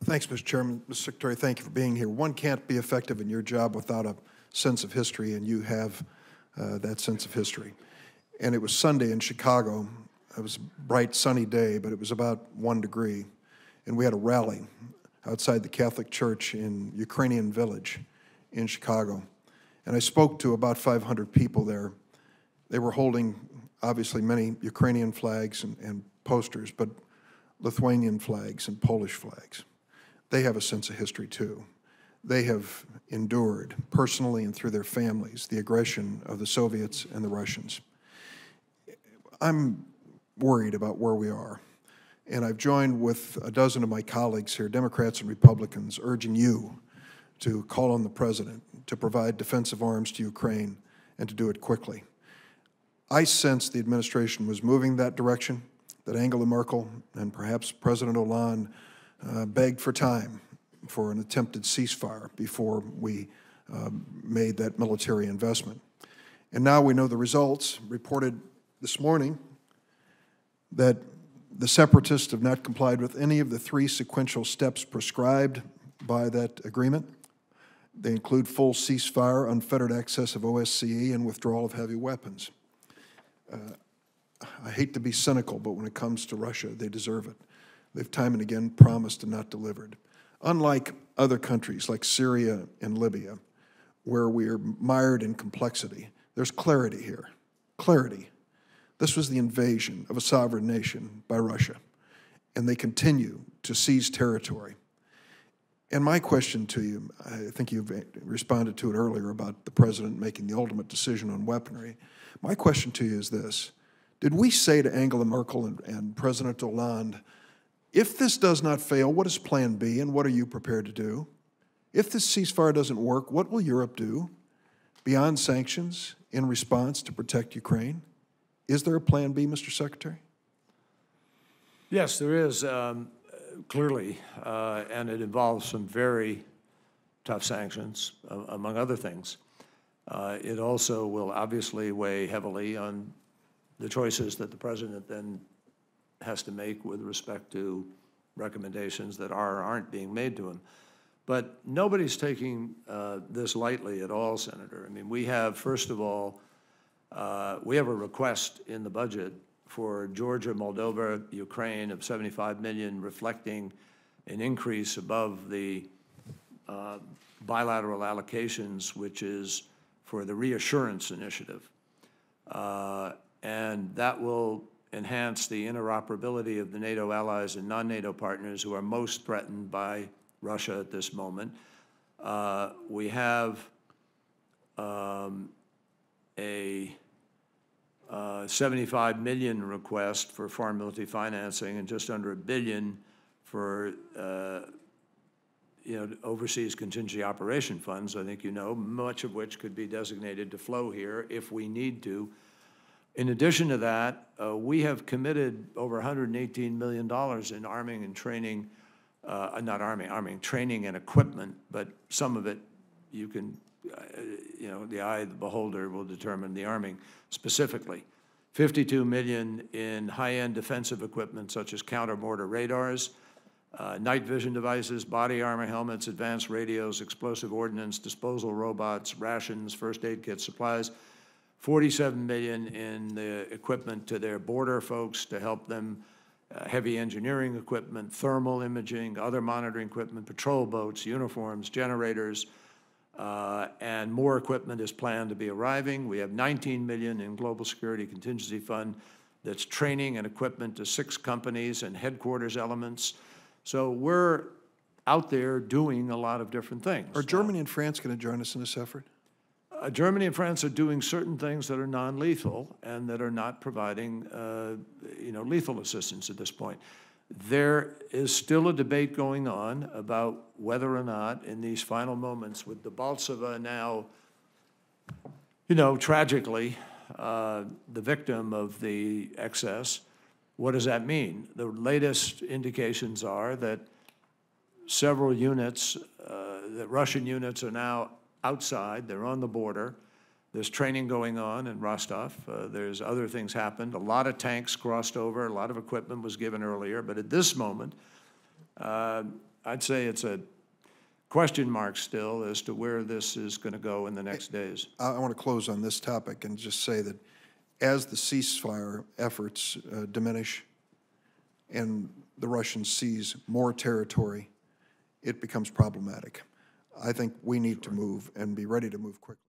Thanks, Mr. Chairman. Mr. Secretary, thank you for being here. One can't be effective in your job without a sense of history, and you have that sense of history. And it was Sunday in Chicago. It was a bright, sunny day, but it was about 1 degree. And we had a rally outside the Catholic Church in Ukrainian Village in Chicago. And I spoke to about 500 people there. They were holding, obviously, many Ukrainian flags and posters, but Lithuanian flags and Polish flags. They have a sense of history, too. They have endured, personally and through their families, the aggression of the Soviets and the Russians. I'm worried about where we are, and I've joined with a dozen of my colleagues here, Democrats and Republicans, urging you to call on the President to provide defensive arms to Ukraine and to do it quickly. I sensed the administration was moving that direction, that Angela Merkel and perhaps President Hollande begged for time for an attempted ceasefire before we made that military investment. And now we know the results, reported this morning, that the separatists have not complied with any of the 3 sequential steps prescribed by that agreement. They include full ceasefire, unfettered access of OSCE, and withdrawal of heavy weapons. I hate to be cynical, but when it comes to Russia, they deserve it. They've time and again promised and not delivered. Unlike other countries like Syria and Libya, where we are mired in complexity, there's clarity here. Clarity. This was the invasion of a sovereign nation by Russia, and they continue to seize territory. And my question to you, I think you've responded to it earlier about the President making the ultimate decision on weaponry. My question to you is this. Did we say to Angela Merkel and President Hollande, if this does not fail, what is Plan B and what are you prepared to do? If this ceasefire doesn't work, what will Europe do beyond sanctions in response to protect Ukraine? Is there a Plan B, Mr. Secretary? Yes, there is, clearly, and it involves some very tough sanctions, among other things. It also will obviously weigh heavily on the choices that the President then has to make with respect to recommendations that are or aren't being made to him. But nobody's taking this lightly at all, Senator. I mean, we have, first of all, we have a request in the budget for Georgia, Moldova, Ukraine of $75 million, reflecting an increase above the bilateral allocations, which is for the reassurance initiative. And that will enhance the interoperability of the NATO allies and non-NATO partners who are most threatened by Russia at this moment. We have a $75 million request for foreign military financing and just under $1 billion for overseas contingency operation funds, I think you know, much of which could be designated to flow here if we need to. In addition to that, we have committed over $118 million in arming and training, arming, training and equipment, but some of it you can, the eye of the beholder will determine the arming specifically. $52 million in high-end defensive equipment such as counter-mortar radars, night vision devices, body armor helmets, advanced radios, explosive ordnance, disposal robots, rations, first aid kits, supplies. $47 million in the equipment to their border folks to help them, heavy engineering equipment, thermal imaging, other monitoring equipment, patrol boats, uniforms, generators, and more equipment is planned to be arriving. We have $19 million in Global Security Contingency Fund that's training and equipment to 6 companies and headquarters elements. So we're out there doing a lot of different things. Are Germany and France going to join us in this effort? Germany and France are doing certain things that are non-lethal and that are not providing, lethal assistance at this point. There is still a debate going on about whether or not, in these final moments, with the Balsava now, tragically, the victim of the excess, what does that mean? The latest indications are that several units, that Russian units are now outside, they're on the border. There's training going on in Rostov. There's other things happened. A lot of tanks crossed over. A lot of equipment was given earlier. But at this moment, I'd say it's a question mark still as to where this is going to go in the next days. I want to close on this topic and just say that as the ceasefire efforts diminish and the Russians seize more territory, it becomes problematic. I think we need to move and be ready to move quickly.